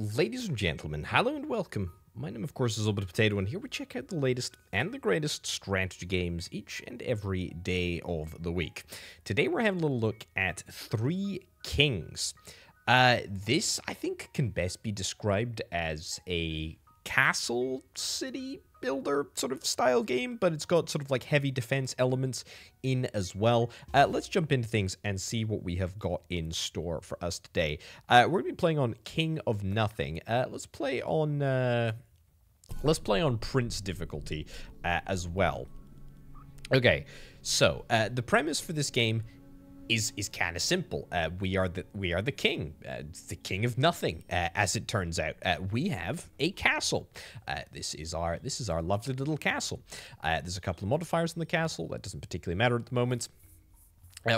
Ladies and gentlemen, hello and welcome. My name, of course, is Orbital Potato, and here we check out the latest and the greatest strategy games each and every day of the week. Today we're having a little look at Three Kings. This, I think, can best be described as a castle city builder sort of style game, but it's got sort of like heavy defense elements in as well. Let's jump into things and see what we have got in store for us today. We're going to be playing on King of Nothing. Let's play on Prince difficulty as well. Okay, so the premise for this game is kind of simple. We are the king, the king of nothing. As it turns out, we have a castle. This is our lovely little castle. There's a couple of modifiers in the castle. That doesn't particularly matter at the moment.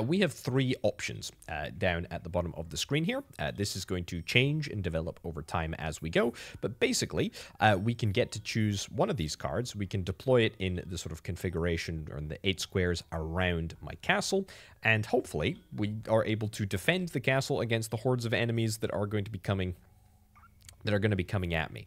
We have three options down at the bottom of the screen here. This is going to change and develop over time as we go, but basically we can get to choose one of these cards. We can deploy it in the sort of configuration or in the 8 squares around my castle, and hopefully we are able to defend the castle against the hordes of enemies that are going to be coming at me.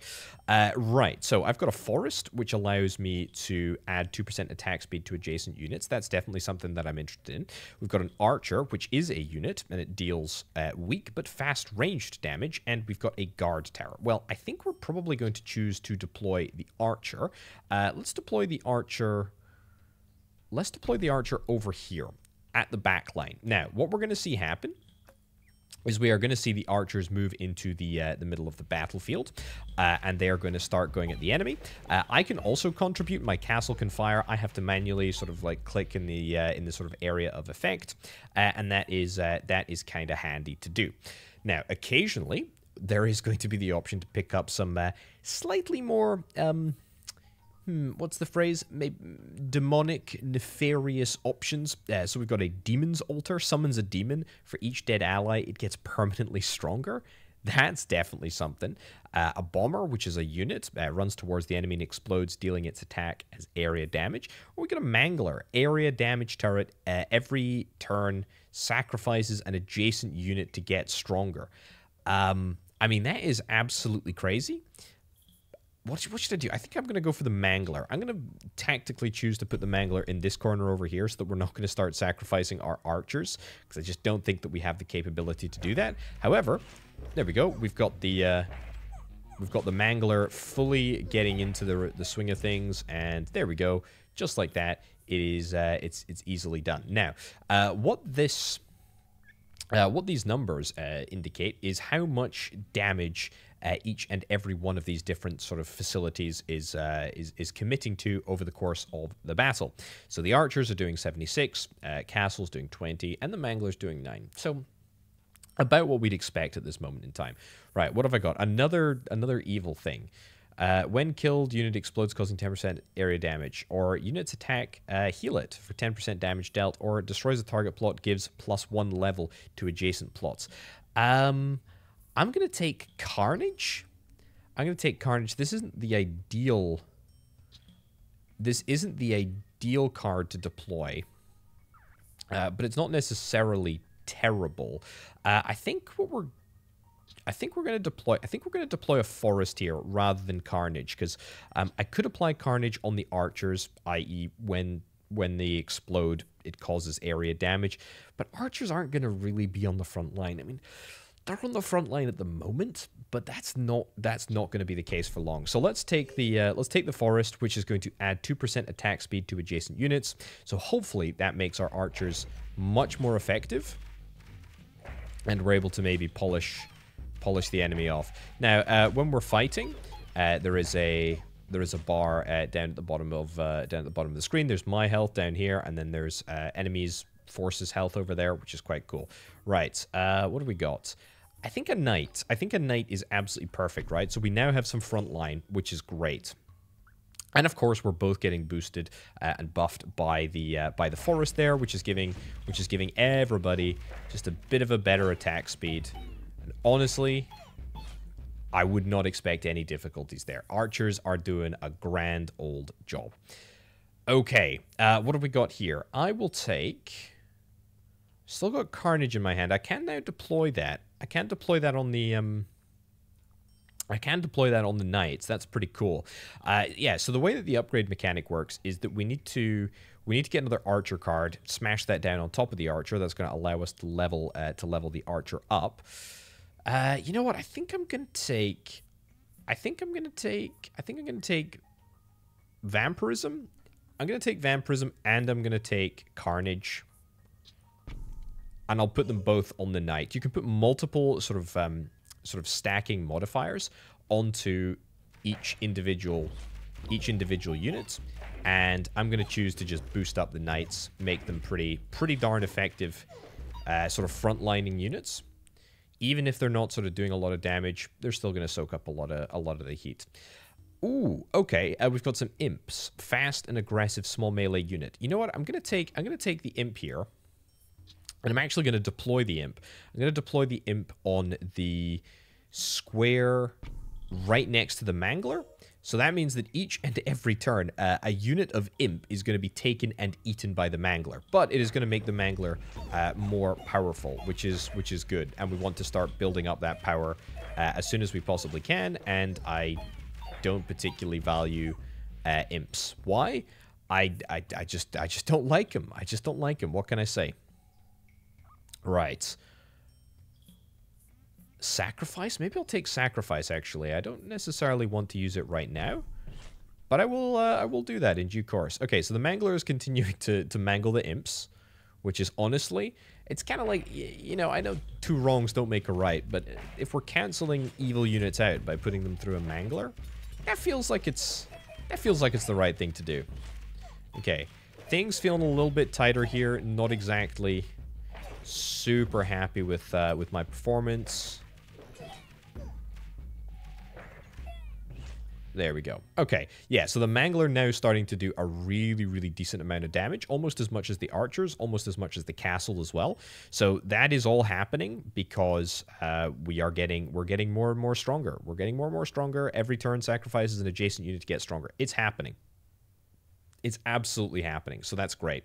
Right, so I've got a forest, which allows me to add 2% attack speed to adjacent units. That's definitely something that I'm interested in. We've got an archer, which is a unit, and it deals weak but fast ranged damage, and we've got a guard tower. Well, I think we're probably going to choose to deploy the archer. Let's deploy the archer over here at the back line. Now, what we're going to see happen is we are going to see the archers move into the middle of the battlefield, and they are going to start going at the enemy. I can also contribute. My castle can fire. I have to manually sort of like click in the sort of area of effect, and that is kind of handy to do. Now, occasionally there is going to be the option to pick up some slightly more what's the phrase? Maybe demonic, nefarious options. So we've got a demon's altar. Summons a demon. For each dead ally, it gets permanently stronger. That's definitely something. A bomber, which is a unit, runs towards the enemy and explodes, dealing its attack as area damage. Or we got a mangler, area damage turret. Every turn sacrifices an adjacent unit to get stronger. I mean, that is absolutely crazy. What should I do? I think I'm going to go for the mangler. I'm going to tactically choose to put the mangler in this corner over here so that we're not going to start sacrificing our archers, because I just don't think that we have the capability to do that. However, there we go. We've got the mangler fully getting into the swing of things, and there we go. Just like that, it is. It's easily done. Now, what these numbers indicate is how much damage each and every one of these different sort of facilities is committing to over the course of the battle. So the archers are doing 76, castle's doing 20, and the mangler's doing 9. So about what we'd expect at this moment in time. Right, what have I got? Another evil thing. When killed, unit explodes, causing 10% area damage. Or units attack, heal it for 10% damage dealt. Or destroys a target plot, gives +1 level to adjacent plots. I'm going to take Carnage. This isn't the ideal card to deploy. But it's not necessarily terrible. I think we're going to deploy a forest here rather than Carnage, because I could apply Carnage on the archers, i.e. when they explode, it causes area damage. But archers aren't going to really be on the front line. I mean, they're on the front line at the moment, but that's not going to be the case for long. So let's take the forest, which is going to add 2% attack speed to adjacent units. So hopefully that makes our archers much more effective, and we're able to maybe polish the enemy off. Now, when we're fighting, there is a bar down at the bottom of the screen. There's my health down here, and then there's enemies' forces health over there, which is quite cool. Right, what do we got? I think a knight. Is absolutely perfect, right? So we now have some front line, which is great. And of course, we're both getting boosted and buffed by the forest there, which is giving everybody just a bit of a better attack speed. And honestly, I would not expect any difficulties there. Archers are doing a grand old job. Okay, what have we got here? I will take... Still got Carnage in my hand. I can now deploy that. I can't deploy that on the I can deploy that on the knights. That's pretty cool. Yeah, so the way that the upgrade mechanic works is that we need to get another archer card, smash that down on top of the archer. That's going to allow us to level the archer up. You know what? I think I'm going to take vampirism. I'm going to take vampirism and I'm going to take carnage. And I'll put them both on the knight. You can put multiple sort of stacking modifiers onto each individual unit, and I'm going to choose to just boost up the knights, make them pretty darn effective sort of frontlining units. Even if they're not sort of doing a lot of damage, they're still going to soak up a lot of the heat. Ooh, okay. We've got some imps, fast and aggressive small melee unit. You know what? I'm going to take the imp here. And I'm actually going to deploy the imp. I'm going to deploy the imp on the square right next to the mangler. So that means that each and every turn, a unit of imp is going to be taken and eaten by the mangler. But it is going to make the mangler more powerful, which is good. And we want to start building up that power as soon as we possibly can. And I don't particularly value imps. Why? I just don't like them. I just don't like them. What can I say? Right. Sacrifice? Maybe I'll take sacrifice, actually. I don't necessarily want to use it right now. But I will do that in due course. Okay, so the mangler is continuing to mangle the imps. Which is, honestly, it's kind of like, you know, I know two wrongs don't make a right. But if we're canceling evil units out by putting them through a mangler, that feels like it's the right thing to do. Okay, things feeling a little bit tighter here. Not exactly super happy with my performance. There we go. Okay, yeah, so the mangler now starting to do a really decent amount of damage, almost as much as the archers, almost as much as the castle as well. So that is all happening because we're getting more and more stronger. We're getting more and more stronger. Every turn sacrifices an adjacent unit to get stronger. It's happening. It's absolutely happening. So that's great.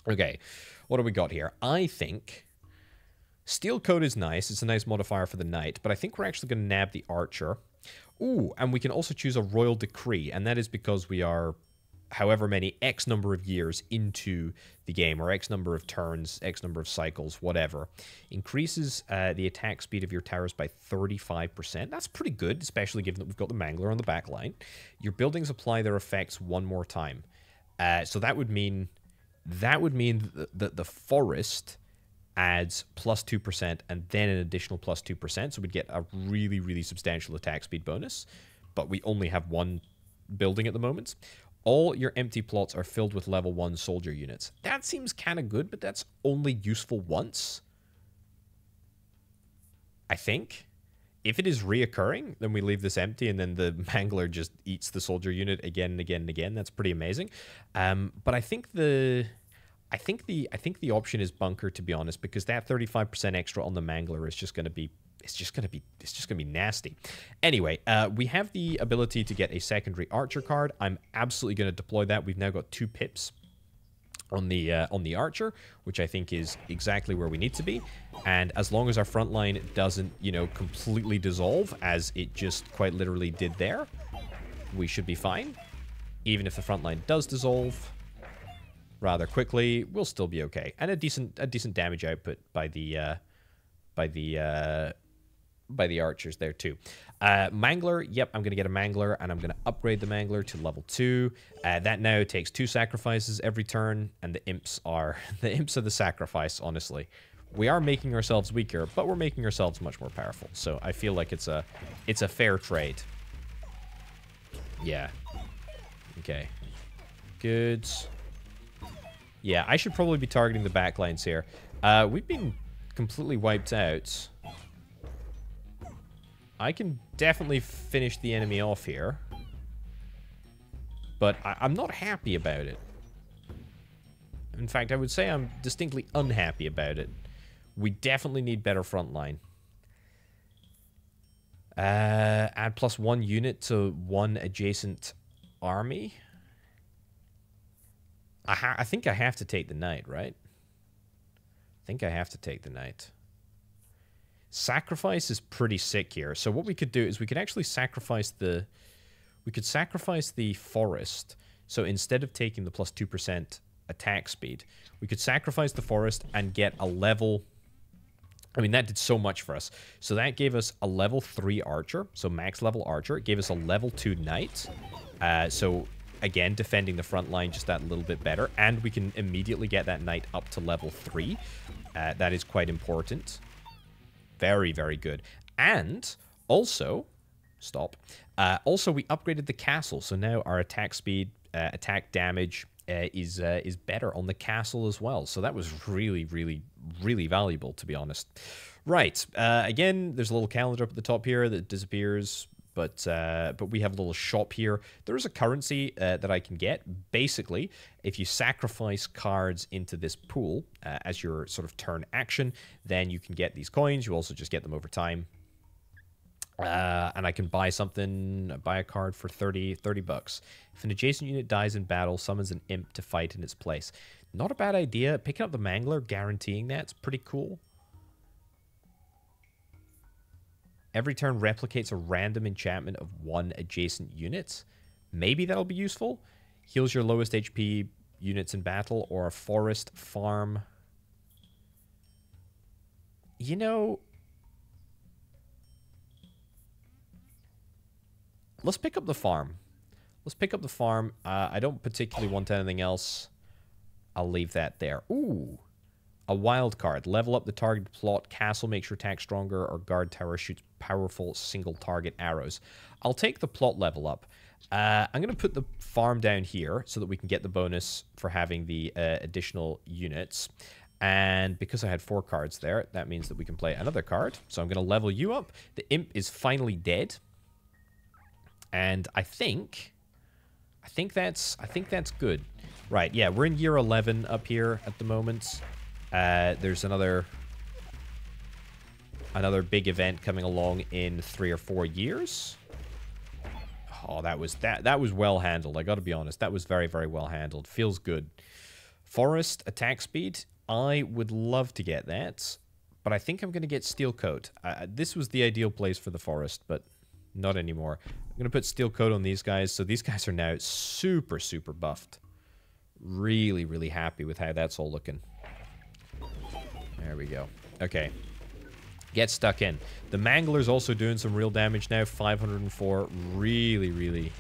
Okay, what do we got here? I think steel coat is nice. It's a nice modifier for the knight, but I think we're actually going to nab the archer. Ooh, and we can also choose a royal decree, and that is because we are however many X number of years into the game, or X number of turns, X number of cycles, whatever. Increases the attack speed of your towers by 35%. That's pretty good, especially given that we've got the mangler on the back line. Your buildings apply their effects one more time. So that would mean that the forest adds plus 2% and then an additional plus 2%. So we'd get a really substantial attack speed bonus. But we only have one building at the moment. All your empty plots are filled with level 1 soldier units. That seems kind of good, but that's only useful once. I think. If it is reoccurring, then we leave this empty and then the mangler just eats the soldier unit again and again and again. That's pretty amazing. But I think the option is bunker, to be honest, because that 35% extra on the mangler is just going to be nasty. Anyway, we have the ability to get a secondary archer card. I'm absolutely going to deploy that. We've now got 2 pips on the archer, which I think is exactly where we need to be. And as long as our front line doesn't, you know, completely dissolve, as it just quite literally did there, we should be fine. Even if the front line does dissolve rather quickly, we'll still be okay. And a decent damage output by the archers there too. Mangler, yep, I'm going to get a mangler, and I'm going to upgrade the mangler to level 2. That now takes 2 sacrifices every turn, and the imps are the sacrifice, honestly. We are making ourselves weaker, but we're making ourselves much more powerful. So I feel like it's a fair trade. Yeah. Okay. Good. Yeah, I should probably be targeting the backlines here. We've been completely wiped out. I can definitely finish the enemy off here. But I'm not happy about it. In fact, I would say I'm distinctly unhappy about it. We definitely need better frontline. Add plus 1 unit to 1 adjacent army. I think I have to take the knight, right? I think I have to take the knight. Sacrifice is pretty sick here. So what we could do is we could actually sacrifice the... We could sacrifice the forest. So instead of taking the plus 2% attack speed, we could sacrifice the forest and get a level... I mean, that did so much for us. So that gave us a level 3 archer. So max level archer. It gave us a level 2 knight. So... Again, defending the front line just that little bit better. And we can immediately get that knight up to level 3. That is quite important. Very, very good. And also... Stop. Also, we upgraded the castle. So now our attack speed, attack damage is better on the castle as well. So that was really, really, really valuable, to be honest. Right. Again, there's a little calendar up at the top here that disappears... But we have a little shop here. There is a currency that I can get. Basically, if you sacrifice cards into this pool as your sort of turn action, then you can get these coins. You also just get them over time. And I can buy something, buy a card for 30 bucks. If an adjacent unit dies in battle, summons an imp to fight in its place. Not a bad idea. Picking up the Mangler, guaranteeing that's pretty cool. Every turn replicates a random enchantment of one adjacent unit. Maybe that'll be useful. Heals your lowest HP units in battle or a forest farm. You know... Let's pick up the farm. Let's pick up the farm. I don't particularly want anything else. I'll leave that there. Ooh. A wild card. Level up the target plot. Castle makes your attack stronger, or guard tower shoots powerful single target arrows. I'll take the plot level up. I'm going to put the farm down here so that we can get the bonus for having the additional units. And because I had 4 cards there, that means that we can play another card. So I'm going to level you up. The imp is finally dead. And I think that's good. Right, yeah, we're in year 11 up here at the moment. There's another big event coming along in 3 or 4 years. Oh, that was well handled. I got to be honest, that was very, very well handled. Feels good. Forest attack speed. I would love to get that, but I think I'm going to get steel coat. This was the ideal place for the forest, but not anymore. I'm going to put steel coat on these guys, so these guys are now super, super buffed. Really, really happy with how that's all looking. There we go. Okay. Get stuck in. The Mangler's also doing some real damage now. 504. Really, really,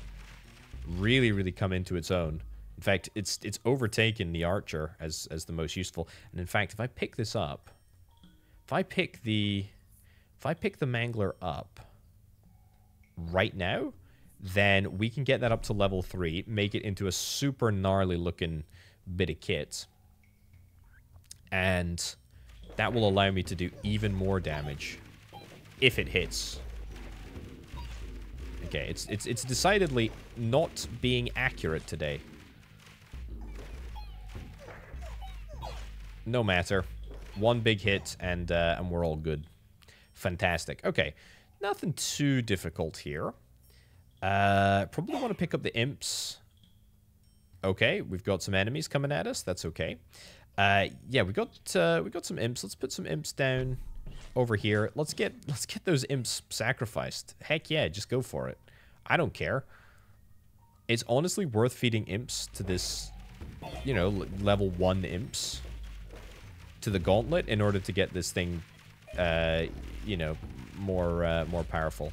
really, really come into its own. In fact, it's overtaken the Archer as the most useful. And in fact, if I pick this up, if I pick the Mangler up right now, then we can get that up to level 3, make it into a super gnarly looking bit of kit. And that will allow me to do even more damage if it hits. Okay, it's decidedly not being accurate today. No matter. One big hit and we're all good. Fantastic. Okay, nothing too difficult here. Probably want to pick up the imps. Okay, we've got some enemies coming at us. That's okay. Yeah, we got some imps. Let's put some imps down over here. Let's get those imps sacrificed. Heck yeah, just go for it. I don't care. It's honestly worth feeding imps to this, you know, level 1 imps to the gauntlet in order to get this thing, you know, more powerful.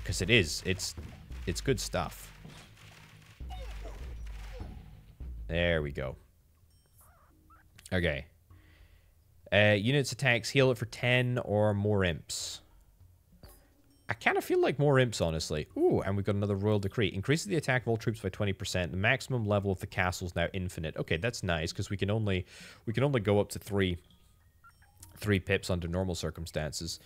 Because it's good stuff. There we go. Okay. Units attacks heal it for 10 or more imps. I kind of feel like more imps, honestly. Ooh, and we've got another royal decree. Increases the attack of all troops by 20%. The maximum level of the castle is now infinite. Okay, that's nice because we can only go up to 3 pips under normal circumstances.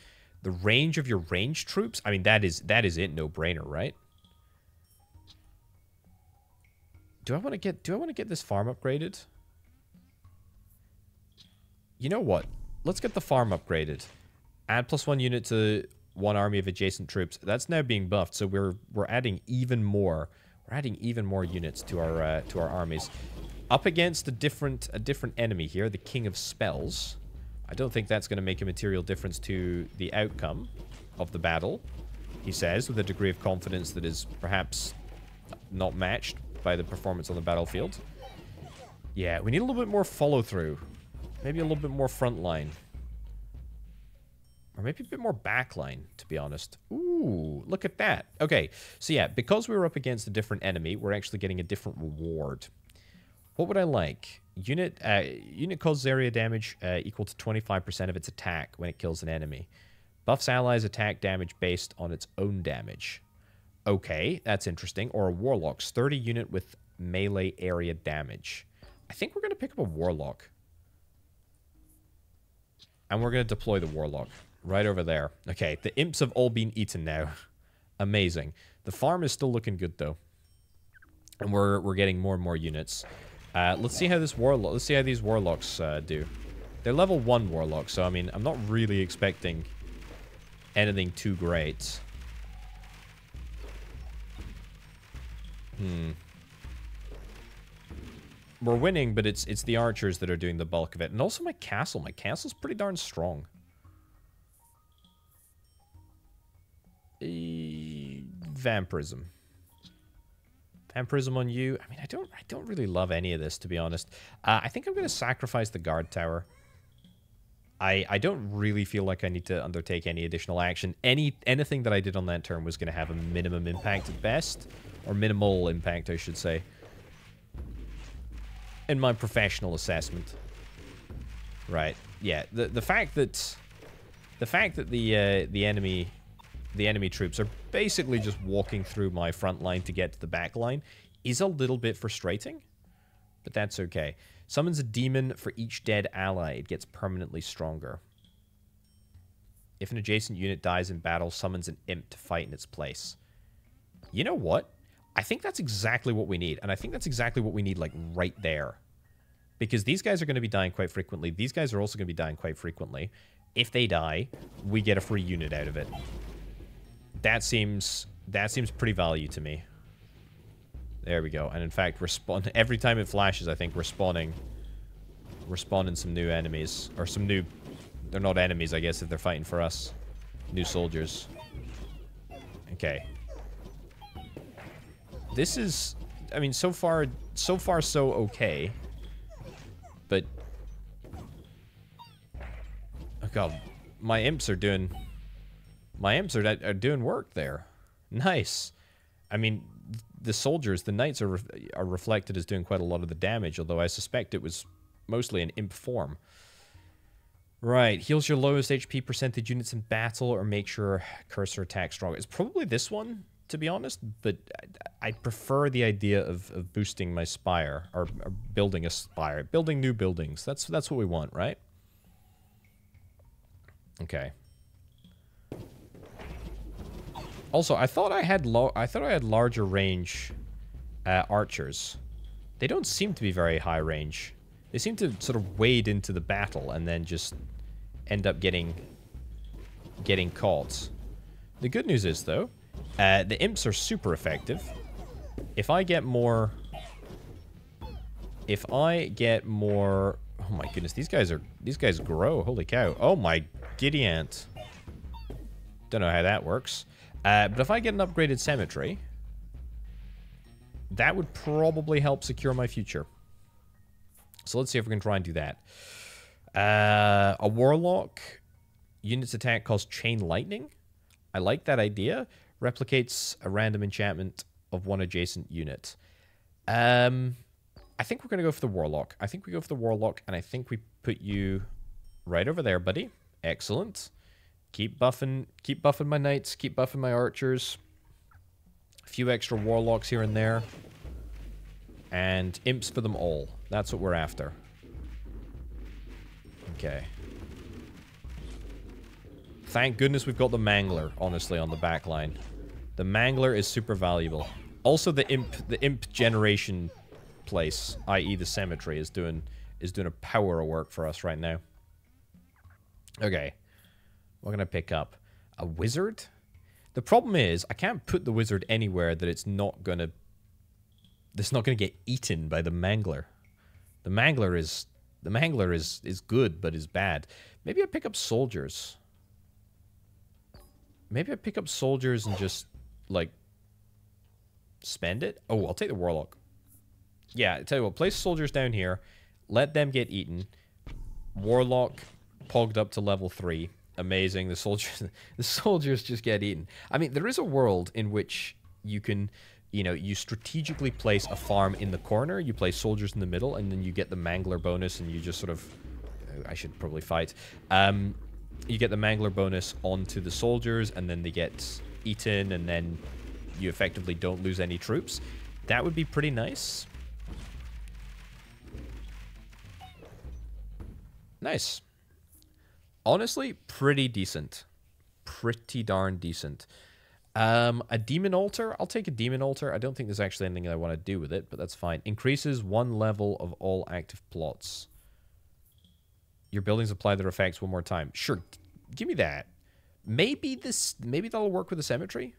The range of your ranged troops. I mean, that is it. No brainer, right? Do I want to get this farm upgraded? You know what? Let's get the farm upgraded. Add +1 unit to 1 army of adjacent troops. That's now being buffed, so we're adding even more. We're adding even more units to our armies. Up against a different enemy here, the King of Spells. I don't think that's going to make a material difference to the outcome of the battle, he says, with a degree of confidence that is perhaps not matched by the performance on the battlefield. Yeah, we need a little bit more follow-through. Maybe a little bit more front line. Or maybe a bit more back line, to be honest. Ooh, look at that. Okay, so yeah, because we were up against a different enemy, we're actually getting a different reward. What would I like? Unit causes area damage equal to 25% of its attack when it kills an enemy. Buffs allies' attack damage based on its own damage. Okay, that's interesting. Or a Warlock's 30 unit with melee area damage. I think we're going to pick up a Warlock. And we're going to deploy the Warlock. Right over there. Okay, the imps have all been eaten now. Amazing. The farm is still looking good, though. And we're getting more and more units. Let's see how these Warlocks do. They're level 1 Warlocks, so I mean, I'm not really expecting anything too great. We're winning, but it's the archers that are doing the bulk of it. And also my castle's pretty darn strong. Vampirism. Vampirism on you. I mean, I don't really love any of this, to be honest. I think I'm going to sacrifice the guard tower. I don't really feel like I need to undertake any additional action. Anything that I did on that turn was going to have a minimum impact at best. Or minimal impact, I should say. In my professional assessment. Right. Yeah. The fact that the enemy troops are basically just walking through my front line to get to the back line is a little bit frustrating, but that's okay. Summons a demon for each dead ally. It gets permanently stronger. If an adjacent unit dies in battle, summons an imp to fight in its place. You know what? I think that's exactly what we need, and I think that's exactly what we need, like, right there. Because these guys are going to be dying quite frequently. These guys are also going to be dying quite frequently. If they die, we get a free unit out of it. That seems pretty value to me. There we go. And in fact, every time it flashes, I think we're spawning some new enemies. Or some new... They're not enemies, I guess, if they're fighting for us. New soldiers. Okay. This is... I mean, so far so okay. But... Oh god. My imps are doing... My imps are doing work there. Nice. I mean, the soldiers, the knights are reflected as doing quite a lot of the damage, although I suspect it was mostly an imp form. Right. Heals your lowest HP percentage units in battle or makes your cursor attack stronger. It's probably this one, to be honest, but I prefer the idea of boosting my spire, or building a spire. Building new buildings. That's what we want, right? Okay. Also, I thought I had larger range archers. They don't seem to be very high range. They seem to sort of wade into the battle and then just end up getting caught. The good news is, though, the imps are super effective. If I get more... Oh my goodness, these guys grow. Holy cow. Oh my giddy ant. Don't know how that works. But if I get an upgraded cemetery, that would probably help secure my future. So let's see if we can try and do that. A warlock. Unit's attack causes chain lightning. I like that idea. Replicates a random enchantment of one adjacent unit. I think we're going to go for the warlock. I think we go for the warlock, and I think we put you right over there, buddy. Excellent. Keep buffing my knights, keep buffing my archers. A few extra warlocks here and there. And imps for them all. That's what we're after. Okay. Thank goodness we've got the Mangler, honestly, on the back line. The Mangler is super valuable. Also, the imp generation place, i.e. the cemetery, is doing a power of work for us right now. Okay. What can I pick up? A wizard? The problem is, I can't put the wizard anywhere that it's not gonna get eaten by the Mangler. The Mangler is The Mangler is good, but is bad. Maybe I pick up soldiers. Maybe I pick up soldiers and just, like, spend it? Oh, I'll take the Warlock. Yeah, I tell you what, place soldiers down here. Let them get eaten. Warlock pogged up to level 3. Amazing. The soldiers just get eaten. I mean, there is a world in which you can, you know, you strategically place a farm in the corner, you place soldiers in the middle, and then you get the Mangler bonus, and you just sort of... I should probably fight. You get the Mangler bonus onto the soldiers, and then they get eaten, and then you effectively don't lose any troops. That would be pretty nice. Nice. Honestly, pretty decent. Pretty darn decent. A demon altar? I'll take a demon altar. I don't think there's actually anything I want to do with it, but that's fine. Increases 1 level of all active plots. Your buildings apply their effects 1 more time. Sure, give me that. Maybe that'll work with the cemetery?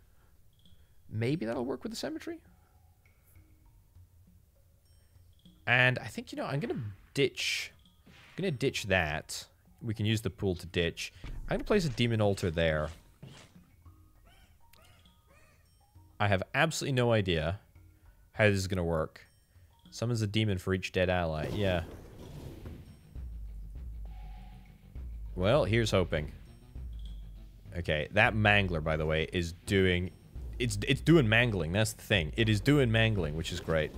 Maybe that'll work with the cemetery? And I think, you know, I'm gonna ditch that. We can use the pool to ditch. I'm going to place a demon altar there. I have absolutely no idea how this is going to work. Summons a demon for each dead ally. Yeah. Well, here's hoping. Okay, that Mangler, by the way, is doing... It's doing mangling, that's the thing. It is doing mangling, which is great.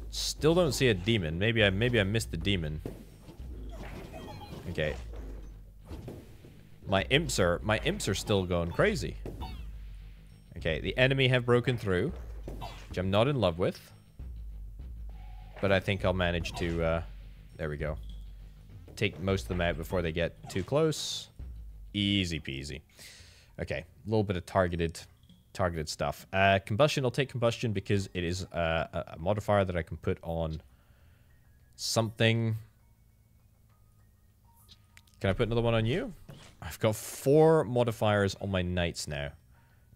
Still don't see a demon. Maybe I missed the demon. Okay. My imps are still going crazy. Okay, the enemy have broken through, which I'm not in love with. But I think I'll manage to there we go. Take most of them out before they get too close. Easy peasy. Okay, a little bit of targeted stuff. Combustion, I'll take combustion because it is a modifier that I can put on something. Can I put another one on you? I've got 4 modifiers on my knights now.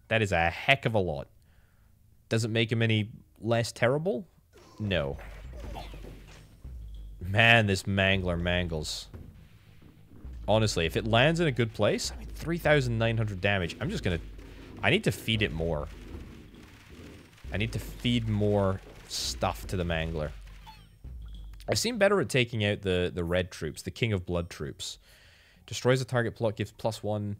That is a heck of a lot. Does it make him any less terrible? No. Man, this Mangler mangles. Honestly, if it lands in a good place, I mean, 3,900 damage. I'm just gonna... I need to feed it more. I need to feed more stuff to the Mangler. I seem better at taking out the red troops, the King of Blood troops. Destroys a target plot, gives +1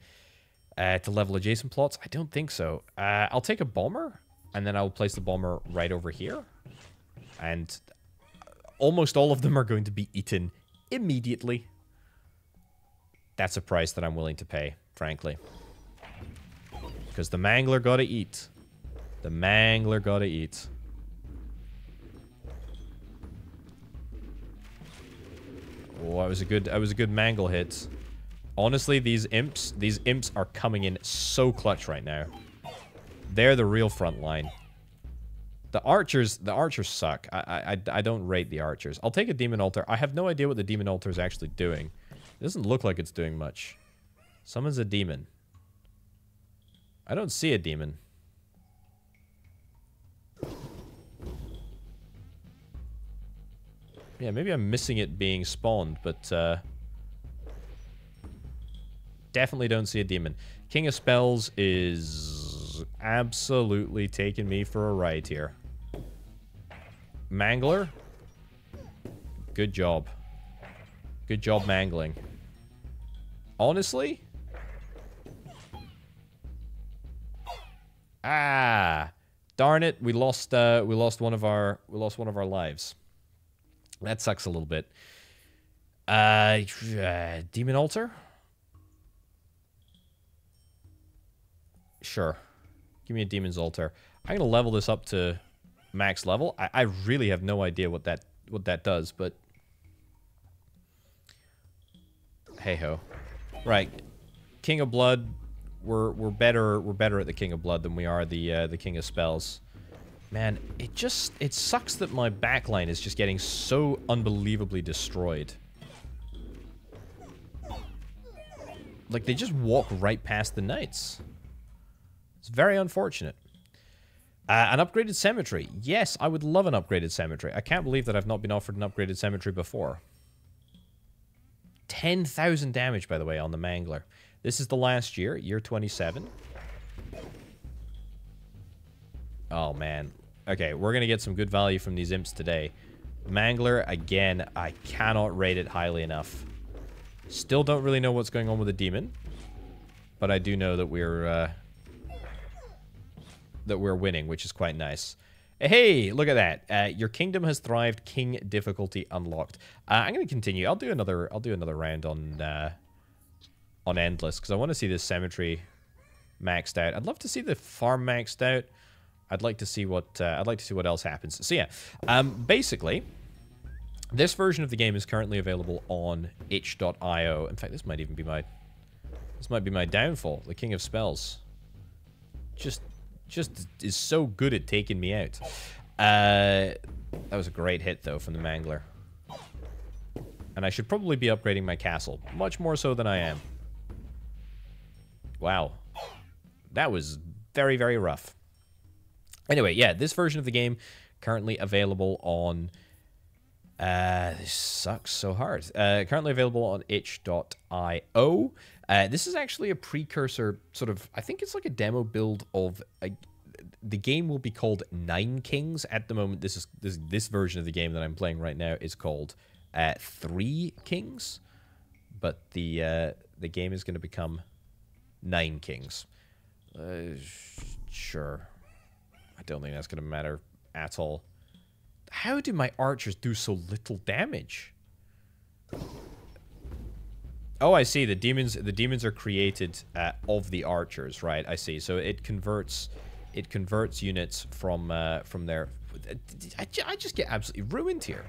to level adjacent plots. I don't think so. I'll take a bomber, and then I'll place the bomber right over here. And almost all of them are going to be eaten immediately. That's a price that I'm willing to pay, frankly. Because the Mangler gotta eat. The Mangler gotta eat. Oh, that was a good mangle hit. Honestly, these imps are coming in so clutch right now. They're the real front line. The archers suck. I don't rate the archers. I'll take a demon altar. I have no idea what the demon altar is actually doing. It doesn't look like it's doing much. Summons a demon. I don't see a demon. Yeah, maybe I'm missing it being spawned, but definitely don't see a demon. King of Spells is absolutely taking me for a ride here. Mangler. Good job. Good job mangling. Honestly? Ah, darn it! We lost one of our lives. That sucks a little bit. Demon altar. Sure, give me a demon's altar. I'm gonna level this up to max level. I really have no idea what that does, but hey ho. Right, King of Blood. We're better at the King of Blood than we are the King of Spells. Man, it sucks that my backline is just getting so unbelievably destroyed. Like, they just walk right past the knights. It's very unfortunate. An upgraded cemetery. Yes, I would love an upgraded cemetery. I can't believe that I've not been offered an upgraded cemetery before. 10,000 damage, by the way, on the Mangler. This is the last year, year 27. Oh, man. Okay, we're going to get some good value from these imps today. Mangler, again, I cannot rate it highly enough. Still don't really know what's going on with the demon. But I do know that we're winning, which is quite nice. Hey, look at that. Your kingdom has thrived. King difficulty unlocked. I'm going to continue. I'll do another round on endless because I want to see this cemetery maxed out. I'd love to see the farm maxed out. I'd like to see what else happens. So yeah, basically, this version of the game is currently available on itch.io. In fact, this might be my downfall. The King of Spells just is so good at taking me out. That was a great hit though from the Mangler. And I should probably be upgrading my castle, much more so than I am. Wow. That was very, very rough. Anyway, yeah, this version of the game currently available on... this sucks so hard. Currently available on itch.io. This is actually a precursor, sort of... I think it's like a demo build of... the game will be called 9 Kings. At the moment, this version of the game that I'm playing right now is called 3 Kings. But the game is going to become 9 Kings. Sure. I don't think that's going to matter at all. How do my archers do so little damage? Oh, I see. The demons are created of the archers, right? I see. So it converts units from there. I just get absolutely ruined here.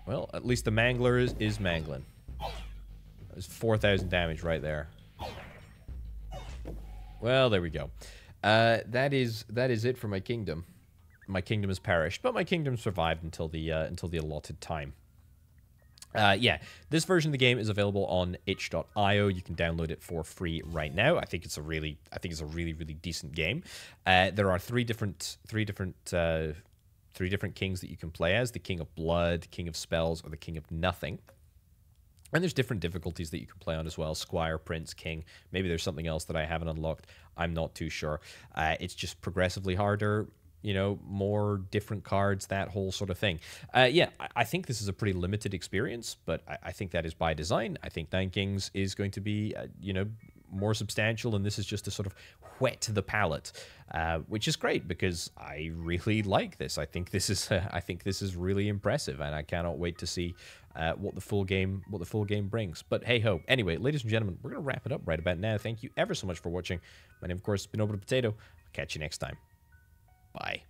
Well, at least the Mangler is mangling. There's 4,000 damage right there. Well, there we go. That is it for my kingdom. My kingdom has perished, but my kingdom survived until the allotted time. Yeah, this version of the game is available on itch.io. You can download it for free right now. I think it's a really decent game. There are three different kings that you can play as: the King of Blood, King of Spells, or the King of Nothing. And there's different difficulties that you can play on as well. Squire, Prince, King. Maybe there's something else that I haven't unlocked. I'm not too sure. It's just progressively harder, you know, more different cards, that whole sort of thing. Yeah, I think this is a pretty limited experience, but I think that is by design. I think 9 Kings is going to be, you know, more substantial, and this is just to sort of whet the palate, which is great because I really like this. I think this is really impressive, and I cannot wait to see what the full game brings. But hey ho. Anyway, ladies and gentlemen, we're gonna wrap it up right about now. Thank you ever so much for watching. My name, of course, has been Orbital Potato. I'll catch you next time. Bye.